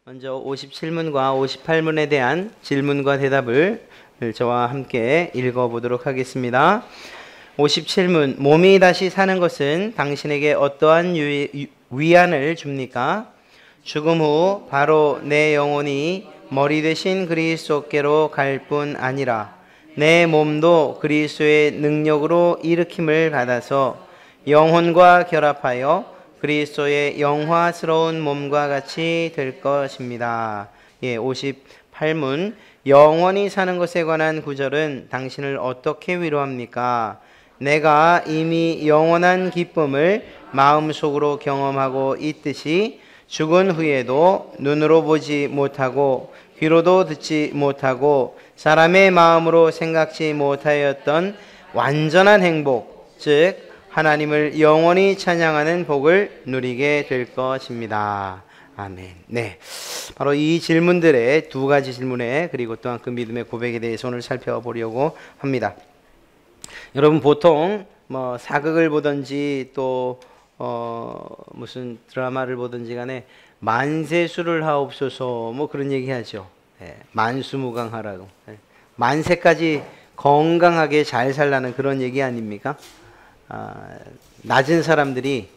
먼저 57문과 58문에 대한 질문과 대답을 저와 함께 읽어보도록 하겠습니다. 57문, 몸이 다시 사는 것은 당신에게 어떠한 위안을 줍니까? 죽음 후 바로 내 영혼이 머리 되신 그리스도께로 갈 뿐 아니라 내 몸도 그리스도의 능력으로 일으킴을 받아서 영혼과 결합하여 그리스도의 영화스러운 몸과 같이 될 것입니다. 58문, 영원히 사는 것에 관한 구절은 당신을 어떻게 위로합니까? 내가 이미 영원한 기쁨을 마음속으로 경험하고 있듯이 죽은 후에도 눈으로 보지 못하고 귀로도 듣지 못하고 사람의 마음으로 생각지 못하였던 완전한 행복, 즉 하나님을 영원히 찬양하는 복을 누리게 될 것입니다. 아멘. 네, 바로 이 질문들의 두 가지 질문에 그리고 또한 그 믿음의 고백에 대해서 오늘 살펴보려고 합니다. 여러분 보통 뭐 사극을 보든지 또 무슨 드라마를 보든지 간에 만세수를 하옵소서 뭐 그런 얘기 하죠. 네, 만수무강하라고. 네, 만세까지 건강하게 잘 살라는 그런 얘기 아닙니까? 낮은 사람들이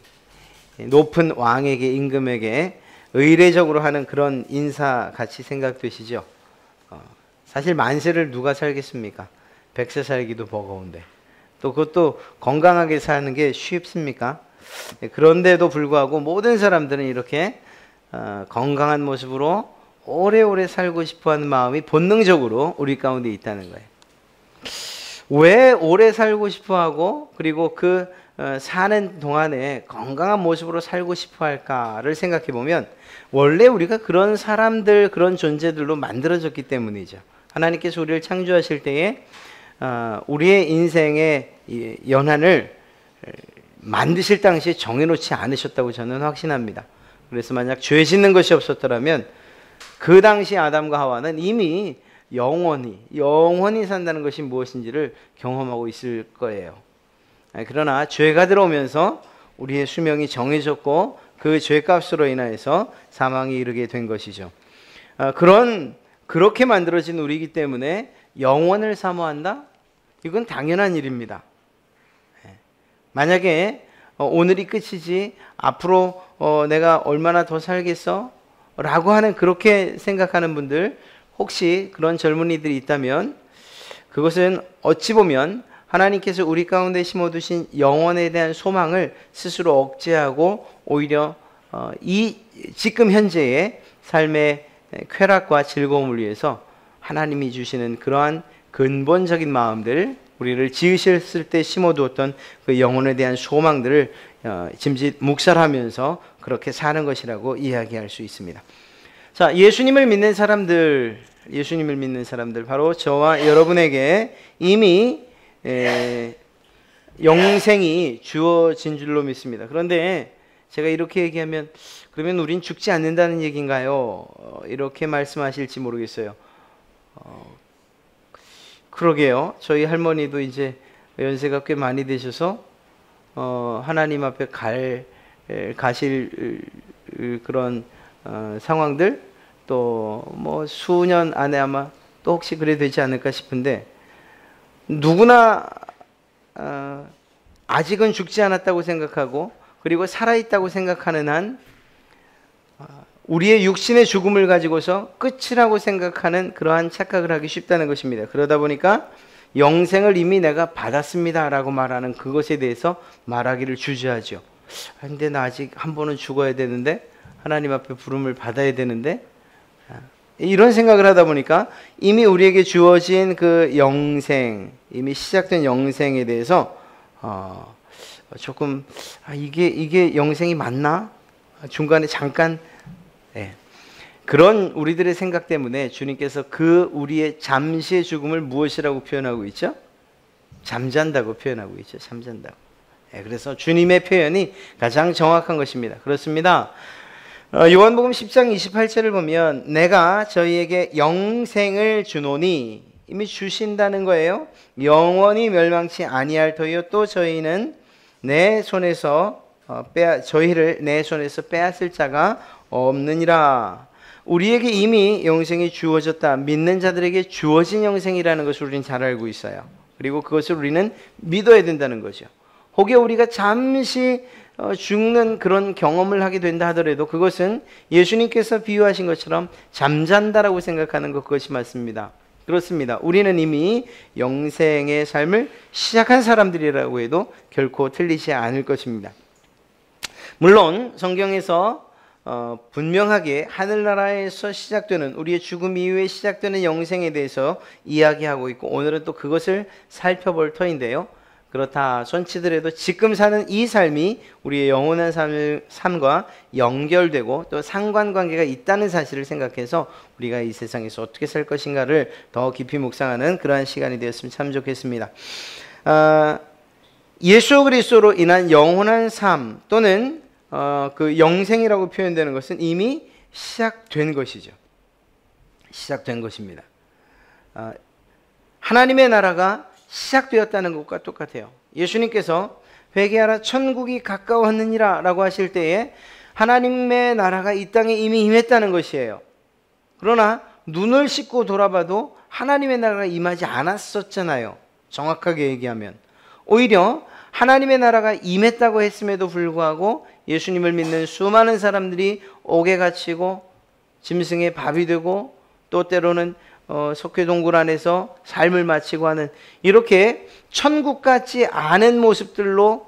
높은 왕에게, 임금에게 의례적으로 하는 그런 인사 같이 생각되시죠? 사실 만세를 누가 살겠습니까? 100세 살기도 버거운데 또 그것도 건강하게 사는 게 쉽습니까? 그런데도 불구하고 모든 사람들은 이렇게 건강한 모습으로 오래오래 살고 싶어하는 마음이 본능적으로 우리 가운데 있다는 거예요. 왜 오래 살고 싶어하고 그리고 그 사는 동안에 건강한 모습으로 살고 싶어 할까를 생각해 보면 원래 우리가 그런 사람들, 그런 존재들로 만들어졌기 때문이죠. 하나님께서 우리를 창조하실 때에 우리의 인생의 연한을 만드실 당시에 정해놓지 않으셨다고 저는 확신합니다. 그래서 만약 죄 짓는 것이 없었더라면 그 당시 아담과 하와는 이미 영원히 산다는 것이 무엇인지를 경험하고 있을 거예요. 그러나 죄가 들어오면서 우리의 수명이 정해졌고 그 죄값으로 인하여서 사망에 이르게 된 것이죠. 그렇게 만들어진 우리이기 때문에 영원을 사모한다? 이건 당연한 일입니다. 만약에 오늘이 끝이지 앞으로 내가 얼마나 더 살겠어? 라고 하는 그렇게 생각하는 분들 혹시 그런 젊은이들이 있다면 그것은 어찌 보면 하나님께서 우리 가운데 심어두신 영혼에 대한 소망을 스스로 억제하고 오히려 이 지금 현재의 삶의 쾌락과 즐거움을 위해서 하나님이 주시는 그러한 근본적인 마음들, 우리를 지으셨을 때 심어두었던 그 영혼에 대한 소망들을 짐짓 묵살하면서 그렇게 사는 것이라고 이야기할 수 있습니다. 자, 예수님을 믿는 사람들, 바로 저와 여러분에게 이미 영생이 주어진 줄로 믿습니다. 그런데 제가 이렇게 얘기하면 그러면 우린 죽지 않는다는 얘기인가요? 이렇게 말씀하실지 모르겠어요. 그러게요. 저희 할머니도 이제 연세가 꽤 많이 되셔서 하나님 앞에 가실 그런 상황들 또 뭐 수년 안에 아마 또 혹시 그래 되지 않을까 싶은데 누구나 아직은 죽지 않았다고 생각하고 그리고 살아있다고 생각하는 한 우리의 육신의 죽음을 가지고서 끝이라고 생각하는 그러한 착각을 하기 쉽다는 것입니다. 그러다 보니까 영생을 이미 내가 받았습니다 라고 말하는 그것에 대해서 말하기를 주저하죠. 근데 나 아직 한 번은 죽어야 되는데 하나님 앞에 부름을 받아야 되는데 이런 생각을 하다 보니까 이미 우리에게 주어진 그 영생, 이미 시작된 영생에 대해서 조금 이게 영생이 맞나? 중간에 잠깐 그런 우리들의 생각 때문에 주님께서 그 우리의 잠시의 죽음을 무엇이라고 표현하고 있죠? 잠잔다고 표현하고 있죠. 잠잔다고. 그래서 주님의 표현이 가장 정확한 것입니다. 그렇습니다. 요한복음 10장 28절을 보면 내가 저희에게 영생을 주노니 이미 주신다는 거예요. 영원히 멸망치 아니할 터이요 또 저희는 저희를 내 손에서 빼앗을 자가 없느니라. 우리에게 이미 영생이 주어졌다. 믿는 자들에게 주어진 영생이라는 것을 우리는 잘 알고 있어요. 그리고 그것을 우리는 믿어야 된다는 거죠. 혹여 우리가 잠시 죽는 그런 경험을 하게 된다 하더라도 그것은 예수님께서 비유하신 것처럼 잠잔다라고 생각하는 것, 그것이 맞습니다. 그렇습니다. 우리는 이미 영생의 삶을 시작한 사람들이라고 해도 결코 틀리지 않을 것입니다. 물론 성경에서 분명하게 하늘나라에서 시작되는, 우리의 죽음 이후에 시작되는 영생에 대해서 이야기하고 있고, 오늘은 또 그것을 살펴볼 터인데요. 그렇다 손치더라도 지금 사는 이 삶이 우리의 영원한 삶과 연결되고 또 상관관계가 있다는 사실을 생각해서 우리가 이 세상에서 어떻게 살 것인가를 더 깊이 묵상하는 그러한 시간이 되었으면 참 좋겠습니다. 예수 그리스도로 인한 영원한 삶 또는 그 영생이라고 표현되는 것은 이미 시작된 것이죠. 시작된 것입니다. 하나님의 나라가 시작되었다는 것과 똑같아요. 예수님께서 회개하라 천국이 가까웠느니라 라고 하실 때에 하나님의 나라가 이 땅에 이미 임했다는 것이에요. 그러나 눈을 씻고 돌아봐도 하나님의 나라가 임하지 않았었잖아요. 정확하게 얘기하면 오히려 하나님의 나라가 임했다고 했음에도 불구하고 예수님을 믿는 수많은 사람들이 옥에 갇히고 짐승의 밥이 되고 또 때로는 석회동굴 안에서 삶을 마치고 하는, 이렇게 천국 같지 않은 모습들로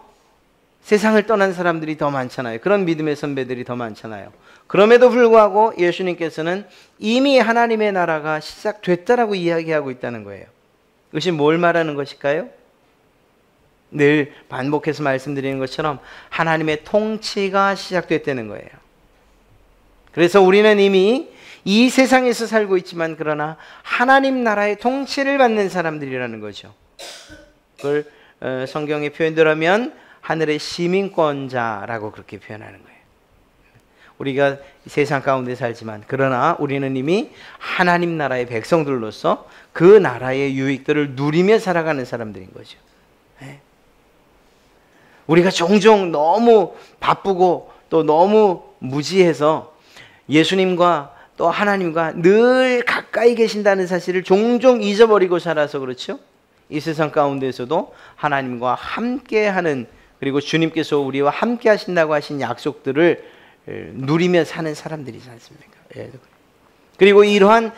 세상을 떠난 사람들이 더 많잖아요. 그런 믿음의 선배들이 더 많잖아요. 그럼에도 불구하고 예수님께서는 이미 하나님의 나라가 시작됐다라고 이야기하고 있다는 거예요. 이것이 뭘 말하는 것일까요? 늘 반복해서 말씀드리는 것처럼 하나님의 통치가 시작됐다는 거예요. 그래서 우리는 이미 이 세상에서 살고 있지만 그러나 하나님 나라의 통치를 받는 사람들이라는 거죠. 그걸 성경의 표현대로 하면 하늘의 시민권자라고 그렇게 표현하는 거예요. 우리가 세상 가운데 살지만 그러나 우리는 이미 하나님 나라의 백성들로서 그 나라의 유익들을 누리며 살아가는 사람들인 거죠. 우리가 종종 너무 바쁘고 또 너무 무지해서 예수님과 또 하나님과 늘 가까이 계신다는 사실을 종종 잊어버리고 살아서 그렇죠. 이 세상 가운데서도 하나님과 함께하는, 그리고 주님께서 우리와 함께 하신다고 하신 약속들을 누리며 사는 사람들이지 않습니까? 그리고 이러한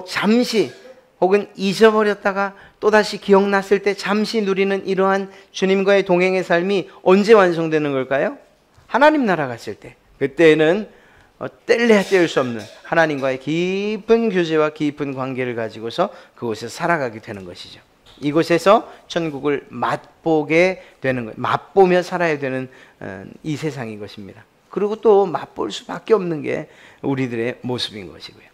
잠시 혹은 잊어버렸다가 또다시 기억났을 때 잠시 누리는 이러한 주님과의 동행의 삶이 언제 완성되는 걸까요? 하나님 나라 갔을 때. 그때는 뗄래야 뗄 수 없는 하나님과의 깊은 교제와 깊은 관계를 가지고서 그곳에서 살아가게 되는 것이죠. 이곳에서 천국을 맛보게 되는 것, 맛보며 살아야 되는 이 세상인 것입니다. 그리고 또 맛볼 수밖에 없는 게 우리들의 모습인 것이고요.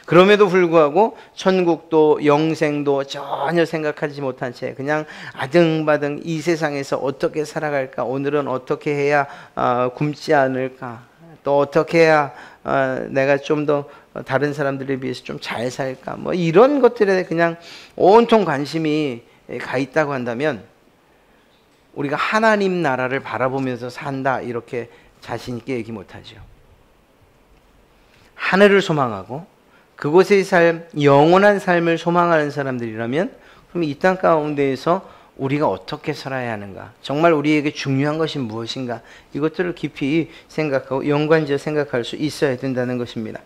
그럼에도 불구하고 천국도 영생도 전혀 생각하지 못한 채 그냥 아등바등 이 세상에서 어떻게 살아갈까, 오늘은 어떻게 해야 굶지 않을까, 또 어떻게 해야 내가 좀 더 다른 사람들에 비해서 좀 잘 살까, 뭐 이런 것들에 그냥 온통 관심이 가 있다고 한다면 우리가 하나님 나라를 바라보면서 산다 이렇게 자신 있게 얘기 못하죠. 하늘을 소망하고 그곳의 삶, 영원한 삶을 소망하는 사람들이라면 그럼 이 땅 가운데에서 우리가 어떻게 살아야 하는가, 정말 우리에게 중요한 것이 무엇인가, 이것들을 깊이 생각하고 연관지어 생각할 수 있어야 된다는 것입니다.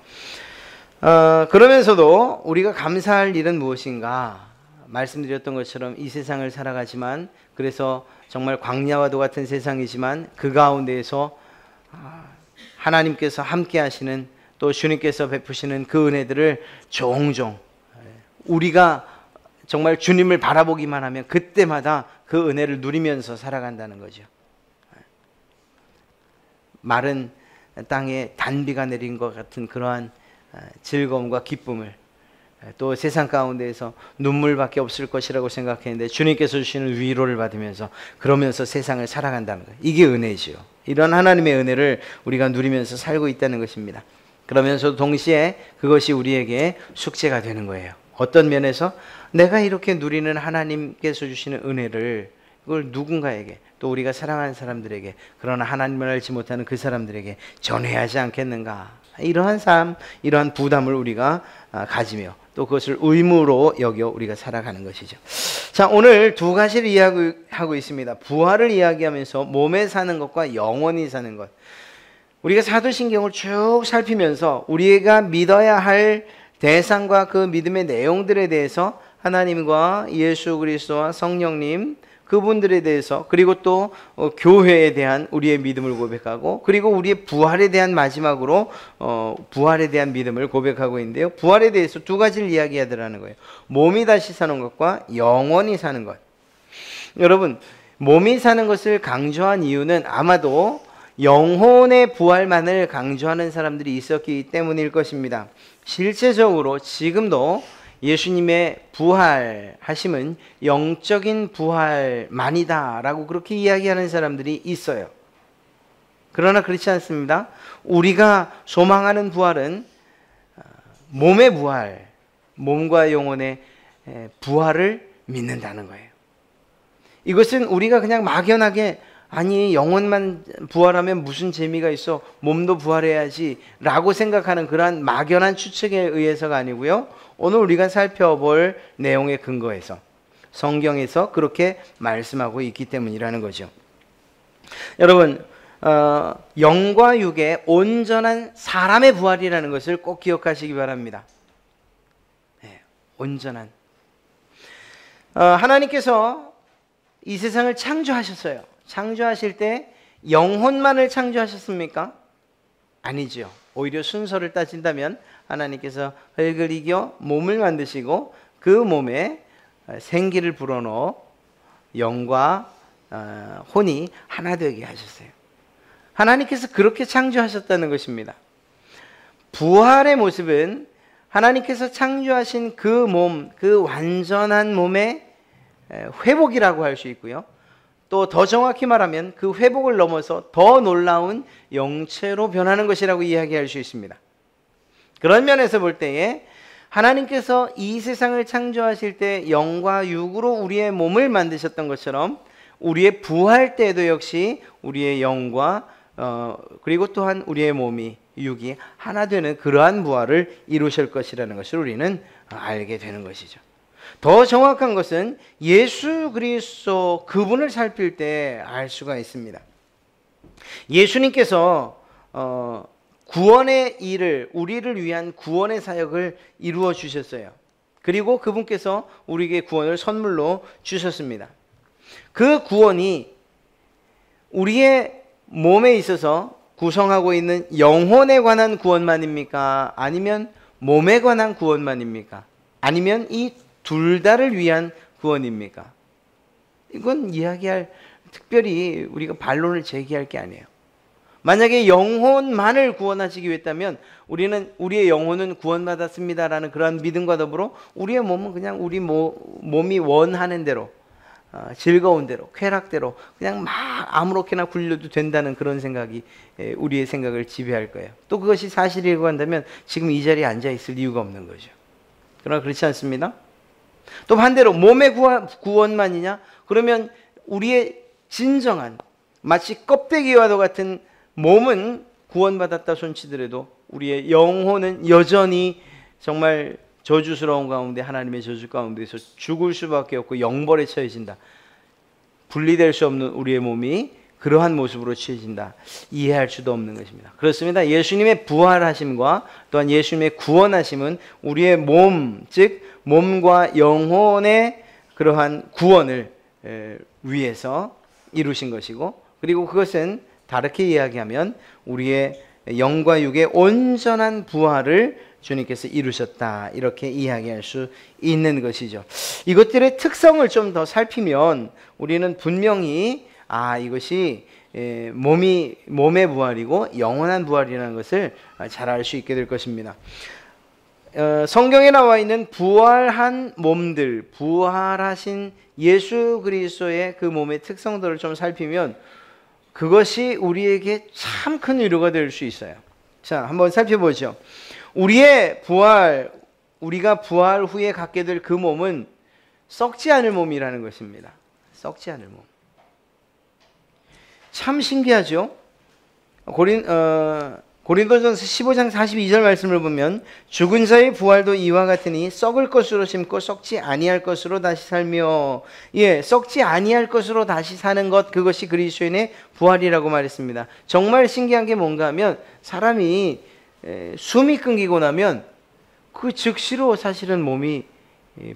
그러면서도 우리가 감사할 일은 무엇인가, 말씀드렸던 것처럼 이 세상을 살아가지만, 그래서 정말 광야와도 같은 세상이지만 그 가운데에서 하나님께서 함께 하시는, 또 주님께서 베푸시는 그 은혜들을 종종 우리가 정말 주님을 바라보기만 하면 그때마다 그 은혜를 누리면서 살아간다는 거죠. 마른 땅에 단비가 내린 것 같은 그러한 즐거움과 기쁨을, 또 세상 가운데에서 눈물밖에 없을 것이라고 생각했는데 주님께서 주시는 위로를 받으면서 그러면서 세상을 살아간다는 거예요. 이게 은혜죠. 이런 하나님의 은혜를 우리가 누리면서 살고 있다는 것입니다. 그러면서 동시에 그것이 우리에게 숙제가 되는 거예요. 어떤 면에서 내가 이렇게 누리는 하나님께서 주시는 은혜를 그걸 누군가에게, 또 우리가 사랑하는 사람들에게, 그러나 하나님을 알지 못하는 그 사람들에게 전해야 하지 않겠는가. 이러한 삶, 이러한 부담을 우리가 가지며 또 그것을 의무로 여겨 우리가 살아가는 것이죠. 자, 오늘 두 가지를 이야기하고 있습니다. 부활을 이야기하면서 몸에 사는 것과 영원히 사는 것. 우리가 사도신경을 쭉 살피면서 우리가 믿어야 할 대상과 그 믿음의 내용들에 대해서 하나님과 예수 그리스도와 성령님, 그분들에 대해서, 그리고 또 교회에 대한 우리의 믿음을 고백하고, 그리고 우리의 부활에 대한 마지막으로 부활에 대한 믿음을 고백하고 있는데요. 부활에 대해서 두 가지를 이야기하더라는 거예요. 몸이 다시 사는 것과 영원히 사는 것. 여러분, 몸이 사는 것을 강조한 이유는 아마도 영혼의 부활만을 강조하는 사람들이 있었기 때문일 것입니다. 실제적으로 지금도 예수님의 부활하심은 영적인 부활만이다 라고 그렇게 이야기하는 사람들이 있어요. 그러나 그렇지 않습니다. 우리가 소망하는 부활은 몸의 부활, 몸과 영혼의 부활을 믿는다는 거예요. 이것은 우리가 그냥 막연하게 아니 영혼만 부활하면 무슨 재미가 있어, 몸도 부활해야지 라고 생각하는 그러한 막연한 추측에 의해서가 아니고요, 오늘 우리가 살펴볼 내용의 근거에서 성경에서 그렇게 말씀하고 있기 때문이라는 거죠. 여러분, 영과 육의 온전한 사람의 부활이라는 것을 꼭 기억하시기 바랍니다. 네, 온전한. 하나님께서 이 세상을 창조하셨어요. 창조하실 때 영혼만을 창조하셨습니까? 아니죠. 오히려 순서를 따진다면 하나님께서 흙을 이겨 몸을 만드시고 그 몸에 생기를 불어넣어 영과 혼이 하나 되게 하셨어요. 하나님께서 그렇게 창조하셨다는 것입니다. 부활의 모습은 하나님께서 창조하신 그 몸, 그 완전한 몸의 회복이라고 할 수 있고요. 또 더 정확히 말하면 그 회복을 넘어서 더 놀라운 영체로 변하는 것이라고 이야기할 수 있습니다. 그런 면에서 볼 때에 하나님께서 이 세상을 창조하실 때 영과 육으로 우리의 몸을 만드셨던 것처럼 우리의 부활 때에도 역시 우리의 영과 그리고 또한 우리의 몸이, 육이 하나 되는 그러한 부활을 이루실 것이라는 것을 우리는 알게 되는 것이죠. 더 정확한 것은 예수 그리스도 그분을 살필 때 알 수가 있습니다. 예수님께서 구원의 일을, 우리를 위한 구원의 사역을 이루어 주셨어요. 그리고 그분께서 우리에게 구원을 선물로 주셨습니다. 그 구원이 우리의 몸에 있어서 구성하고 있는 영혼에 관한 구원만입니까? 아니면 몸에 관한 구원만입니까? 아니면 이 둘 다를 위한 구원입니까? 이건 이야기할, 특별히 우리가 반론을 제기할 게 아니에요. 만약에 영혼만을 구원하시기 위했다면 우리는 우리의 영혼은 구원받았습니다라는 그러한 믿음과 더불어 우리의 몸은 그냥 우리 몸이 원하는 대로, 즐거운 대로, 쾌락대로 그냥 막 아무렇게나 굴려도 된다는 그런 생각이 우리의 생각을 지배할 거예요. 또 그것이 사실이라고 한다면 지금 이 자리에 앉아 있을 이유가 없는 거죠. 그러나 그렇지 않습니다. 또 반대로 몸의 구원만이냐? 그러면 우리의 진정한 마치 껍데기와도 같은 몸은 구원받았다 손치더라도 우리의 영혼은 여전히 정말 저주스러운 가운데, 하나님의 저주 가운데서 죽을 수밖에 없고 영벌에 처해진다. 분리될 수 없는 우리의 몸이 그러한 모습으로 취해진다. 이해할 수도 없는 것입니다. 그렇습니다. 예수님의 부활하심과 또한 예수님의 구원하심은 우리의 몸, 즉 몸과 영혼의 그러한 구원을 위해서 이루신 것이고, 그리고 그것은 다르게 이야기하면 우리의 영과 육의 온전한 부활을 주님께서 이루셨다, 이렇게 이야기할 수 있는 것이죠. 이것들의 특성을 좀 더 살피면 우리는 분명히 이것이 몸의 부활이고 영원한 부활이라는 것을 잘 알 수 있게 될 것입니다. 성경에 나와 있는 부활한 몸들, 부활하신 예수 그리스도의 그 몸의 특성들을 좀 살피면 그것이 우리에게 참 큰 위로가 될 수 있어요. 자, 한번 살펴보죠. 우리의 부활, 우리가 부활 후에 갖게 될 그 몸은 썩지 않을 몸이라는 것입니다. 썩지 않을 몸. 참 신기하죠. 고린도전서 15장 42절 말씀을 보면 죽은 자의 부활도 이와 같으니 썩을 것으로 심고 썩지 아니할 것으로 다시 살며, 썩지 아니할 것으로 다시 사는 것, 그것이 그리스도인의 부활이라고 말했습니다. 정말 신기한 게 뭔가 하면 사람이 숨이 끊기고 나면 그 즉시로 사실은 몸이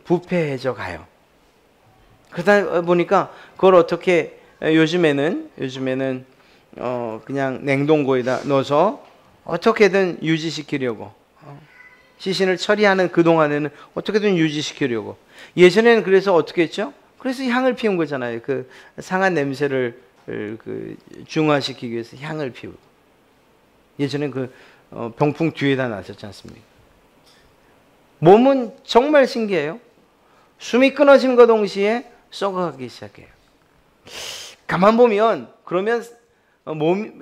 부패해져 가요. 그러다 보니까 그걸 어떻게 요즘에는 그냥 냉동고에다 넣어서 어떻게든 유지시키려고, 시신을 처리하는 그 동안에는 어떻게든 유지시키려고. 예전에는 그래서 어떻게 했죠? 그래서 향을 피운 거잖아요. 그 상한 냄새를 중화시키기 위해서 향을 피우고. 예전엔 병풍 뒤에다 놨었지 않습니까? 몸은 정말 신기해요. 숨이 끊어짐과 동시에 썩어가기 시작해요. 가만 보면 그러면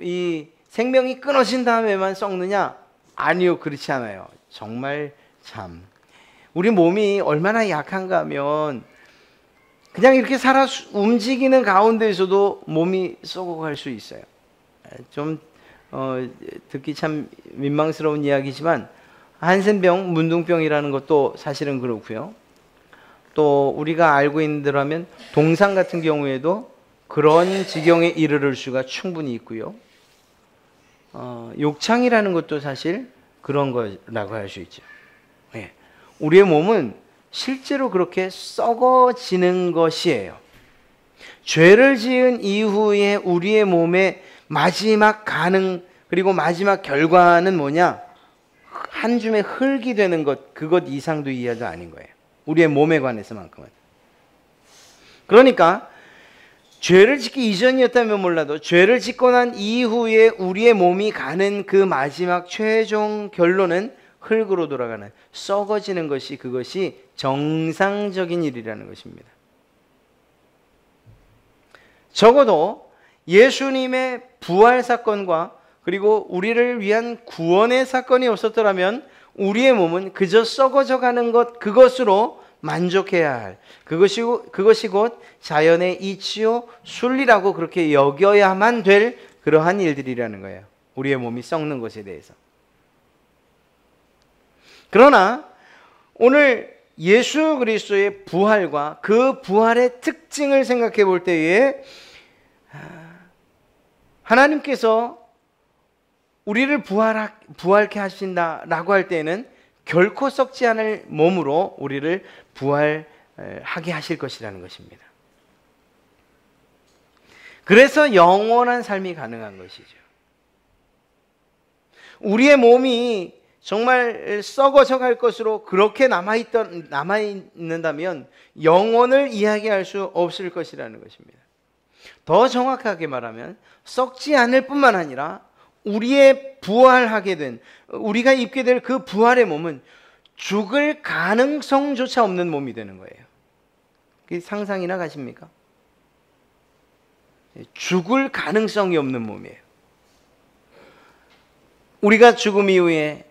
이 생명이 끊어진 다음에만 썩느냐? 아니요, 그렇지 않아요. 정말 참 우리 몸이 얼마나 약한가 하면 그냥 이렇게 살아 움직이는 가운데에서도 몸이 썩어갈 수 있어요. 좀 듣기 참 민망스러운 이야기지만 한센병, 문둥병이라는 것도 사실은 그렇고요. 또 우리가 알고 있는 대로 하면 동상 같은 경우에도 그런 지경에 이르를 수가 충분히 있고요. 욕창이라는 것도 사실 그런 거라고 할 수 있죠. 우리의 몸은 실제로 그렇게 썩어지는 것이에요. 죄를 지은 이후에 우리의 몸의 마지막 가능, 그리고 마지막 결과는 뭐냐? 한 줌의 흙이 되는 것, 그것 이상도 이하도 아닌 거예요. 우리의 몸에 관해서만큼은. 그러니까 죄를 짓기 이전이었다면 몰라도 죄를 짓고 난 이후에 우리의 몸이 가는 그 마지막 최종 결론은 흙으로 돌아가는, 썩어지는 것이, 그것이 정상적인 일이라는 것입니다. 적어도 예수님의 부활 사건과 그리고 우리를 위한 구원의 사건이 없었더라면 우리의 몸은 그저 썩어져 가는 것, 그것으로 만족해야 할, 그것이 곧 자연의 이치요 순리라고 그렇게 여겨야만 될 그러한 일들이라는 거예요. 우리의 몸이 썩는 것에 대해서. 그러나 오늘 예수 그리스도의 부활과 그 부활의 특징을 생각해 볼 때에 하나님께서 우리를 부활케 하신다라고 할 때에는 결코 썩지 않을 몸으로 우리를 부활하게 하실 것이라는 것입니다. 그래서 영원한 삶이 가능한 것이죠. 우리의 몸이 정말 썩어져 갈 것으로 그렇게 남아있는다면 영원을 이야기할 수 없을 것이라는 것입니다. 더 정확하게 말하면 썩지 않을 뿐만 아니라 우리의 부활하게 된, 우리가 입게 될 그 부활의 몸은 죽을 가능성조차 없는 몸이 되는 거예요. 그게 상상이나 가십니까? 죽을 가능성이 없는 몸이에요. 우리가 죽음 이후에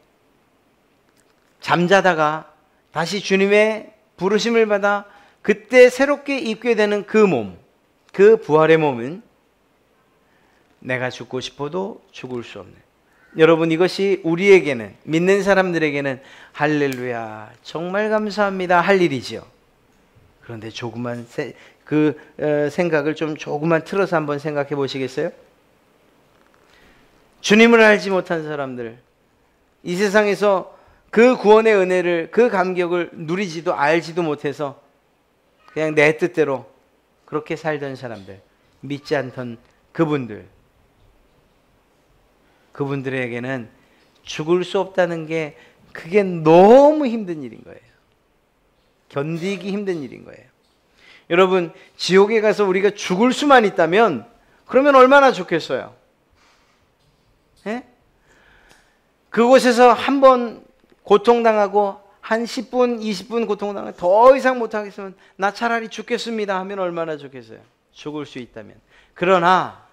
잠자다가 다시 주님의 부르심을 받아 그때 새롭게 입게 되는 그 몸, 그 부활의 몸은 내가 죽고 싶어도 죽을 수 없는, 여러분 이것이 우리에게는, 믿는 사람들에게는 할렐루야 정말 감사합니다 할 일이지요. 그런데 조금만 생각을 좀 조금만 틀어서 한번 생각해 보시겠어요? 주님을 알지 못한 사람들, 이 세상에서 그 구원의 은혜를, 그 감격을 누리지도 알지도 못해서 그냥 내 뜻대로 그렇게 살던 사람들, 믿지 않던 그분들에게는 죽을 수 없다는 게 그게 너무 힘든 일인 거예요. 견디기 힘든 일인 거예요. 여러분, 지옥에 가서 우리가 죽을 수만 있다면 그러면 얼마나 좋겠어요? 예? 그곳에서 한 번 고통당하고 한 10분, 20분 고통당하고 더 이상 못하겠으면 나 차라리 죽겠습니다 하면 얼마나 좋겠어요? 죽을 수 있다면. 그러나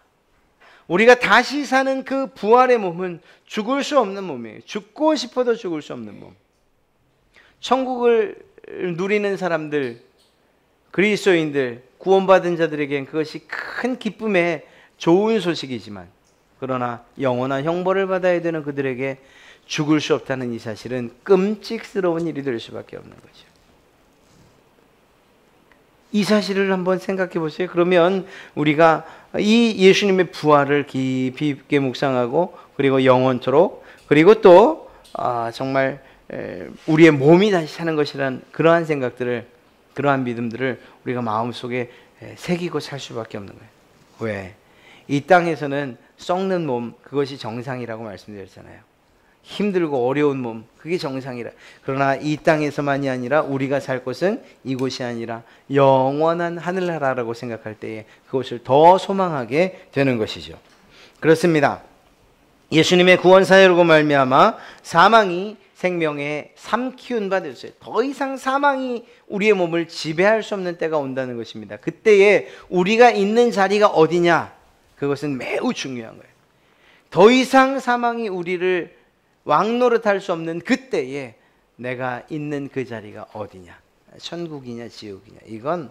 우리가 다시 사는 그 부활의 몸은 죽을 수 없는 몸이에요. 죽고 싶어도 죽을 수 없는 몸. 천국을 누리는 사람들, 그리스도인들, 구원받은 자들에겐 그것이 큰 기쁨의 좋은 소식이지만 그러나 영원한 형벌을 받아야 되는 그들에게 죽을 수 없다는 이 사실은 끔찍스러운 일이 될 수밖에 없는 거죠. 이 사실을 한번 생각해 보세요. 그러면 우리가 이 예수님의 부활을 깊이 있게 묵상하고 그리고 영원토록 그리고 또 정말 우리의 몸이 다시 사는 것이란 그러한 생각들을 그러한 믿음들을 우리가 마음속에 새기고 살 수밖에 없는 거예요. 왜? 이 땅에서는 썩는 몸 그것이 정상이라고 말씀드렸잖아요. 힘들고 어려운 몸 그게 정상이라. 그러나 이 땅에서만이 아니라 우리가 살 곳은 이곳이 아니라 영원한 하늘나라라고 생각할 때에 그것을 더 소망하게 되는 것이죠. 그렇습니다. 예수님의 구원 사역으로 말미암아 사망이 생명의 삼키운 바 되었어요. 더 이상 사망이 우리의 몸을 지배할 수 없는 때가 온다는 것입니다. 그때에 우리가 있는 자리가 어디냐? 그것은 매우 중요한 거예요. 더 이상 사망이 우리를 왕노릇할 수 없는 그때에 내가 있는 그 자리가 어디냐? 천국이냐 지옥이냐? 이건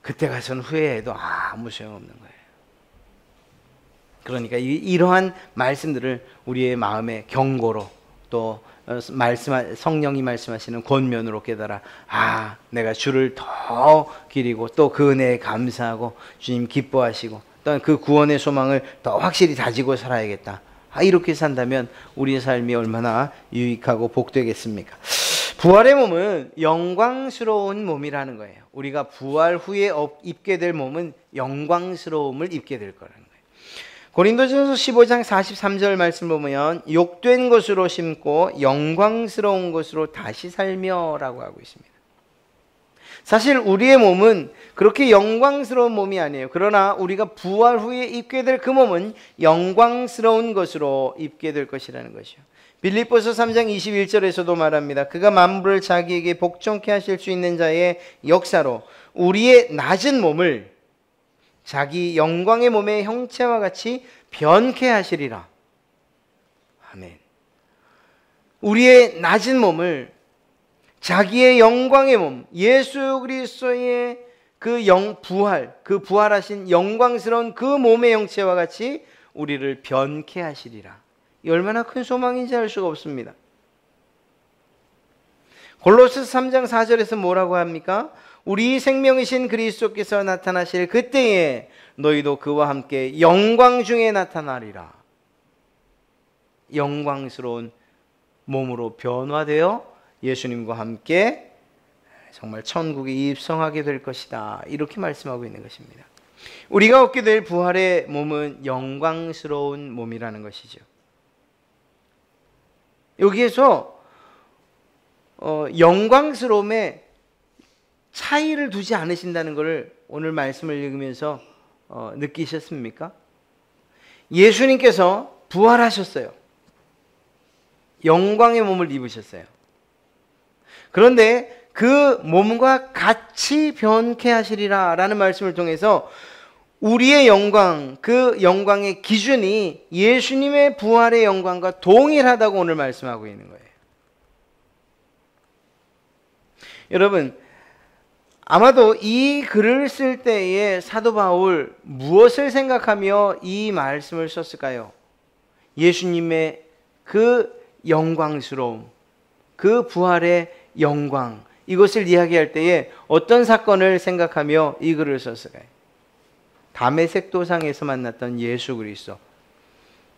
그때 가서는 후회해도 아무 소용없는 거예요. 그러니까 이러한 말씀들을 우리의 마음의 경고로 또 성령이 말씀하시는 권면으로 깨달아 내가 주를 더 기리고 또 그 은혜에 감사하고 주님 기뻐하시고 또 그 구원의 소망을 더 확실히 다지고 살아야겠다. 이렇게 산다면 우리의 삶이 얼마나 유익하고 복되겠습니까? 부활의 몸은 영광스러운 몸이라는 거예요. 우리가 부활 후에 입게 될 몸은 영광스러움을 입게 될 거라는 거예요. 고린도전서 15장 43절 말씀 보면 욕된 것으로 심고 영광스러운 것으로 다시 살며라고 하고 있습니다. 사실 우리의 몸은 그렇게 영광스러운 몸이 아니에요. 그러나 우리가 부활 후에 입게 될 그 몸은 영광스러운 것으로 입게 될 것이라는 것이요. 빌립보서 3장 21절에서도 말합니다. 그가 만물을 자기에게 복종케 하실 수 있는 자의 역사로 우리의 낮은 몸을 자기 영광의 몸의 형체와 같이 변케 하시리라. 아멘. 우리의 낮은 몸을 자기의 영광의 몸, 예수 그리스도의 그 부활하신 영광스러운 그 몸의 형체와 같이 우리를 변케 하시리라. 이 얼마나 큰 소망인지 알 수가 없습니다. 골로새서 3장 4절에서 뭐라고 합니까? 우리 생명이신 그리스도께서 나타나실 그때에 너희도 그와 함께 영광 중에 나타나리라. 영광스러운 몸으로 변화되어 예수님과 함께 정말 천국에 입성하게 될 것이다. 이렇게 말씀하고 있는 것입니다. 우리가 얻게 될 부활의 몸은 영광스러운 몸이라는 것이죠. 여기에서 영광스러움에 차이를 두지 않으신다는 것을 오늘 말씀을 읽으면서 느끼셨습니까? 예수님께서 부활하셨어요. 영광의 몸을 입으셨어요. 그런데 그 몸과 같이 변케 하시리라 라는 말씀을 통해서 우리의 영광, 그 영광의 기준이 예수님의 부활의 영광과 동일하다고 오늘 말씀하고 있는 거예요. 여러분, 아마도 이 글을 쓸 때에 사도 바울 무엇을 생각하며 이 말씀을 썼을까요? 예수님의 그 영광스러움, 그 부활의 영광, 이것을 이야기할 때에 어떤 사건을 생각하며 이 글을 썼을까요? 다메섹 도상에서 만났던 예수 그리스도.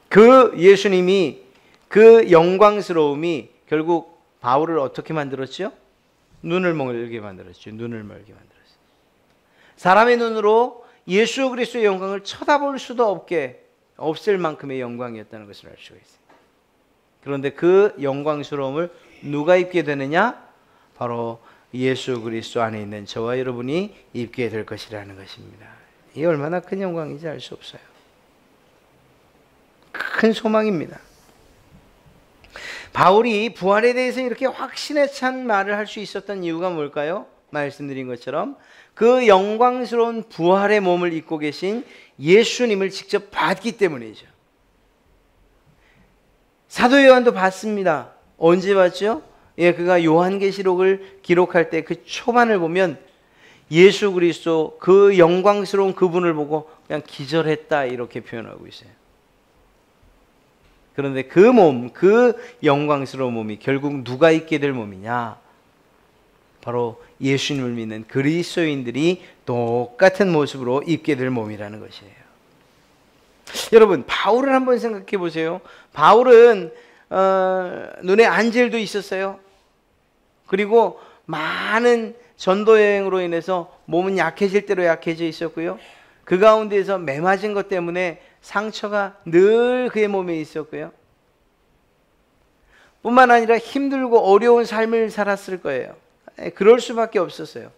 그 예수님이 그 영광스러움이 결국 바울을 어떻게 만들었죠? 눈을 멀게 만들었죠. 눈을 멀게 만들었어요. 사람의 눈으로 예수 그리스도의 영광을 쳐다볼 수도 없을 만큼의 영광이었다는 것을 알 수가 있어요. 그런데 그 영광스러움을 누가 입게 되느냐? 바로 예수 그리스도 안에 있는 저와 여러분이 입게 될 것이라는 것입니다. 이게 얼마나 큰 영광인지 알 수 없어요. 큰 소망입니다. 바울이 부활에 대해서 이렇게 확신에 찬 말을 할 수 있었던 이유가 뭘까요? 말씀드린 것처럼 그 영광스러운 부활의 몸을 입고 계신 예수님을 직접 봤기 때문이죠. 사도 요한도 봤습니다. 언제 봤죠? 그가 요한계시록을 기록할 때 그 초반을 보면 예수 그리스도 그 영광스러운 그분을 보고 그냥 기절했다 이렇게 표현하고 있어요. 그런데 그 몸, 그 영광스러운 몸이 결국 누가 있게 될 몸이냐? 바로 예수님을 믿는 그리스도인들이 똑같은 모습으로 입게 될 몸이라는 것이에요. 여러분, 바울을 한번 생각해 보세요. 바울은 눈에 안젤도 있었어요. 그리고 많은 전도 여행으로 인해서 몸은 약해질 대로 약해져 있었고요. 그 가운데에서 매 맞은 것 때문에 상처가 늘 그의 몸에 있었고요. 뿐만 아니라 힘들고 어려운 삶을 살았을 거예요. 그럴 수밖에 없었어요.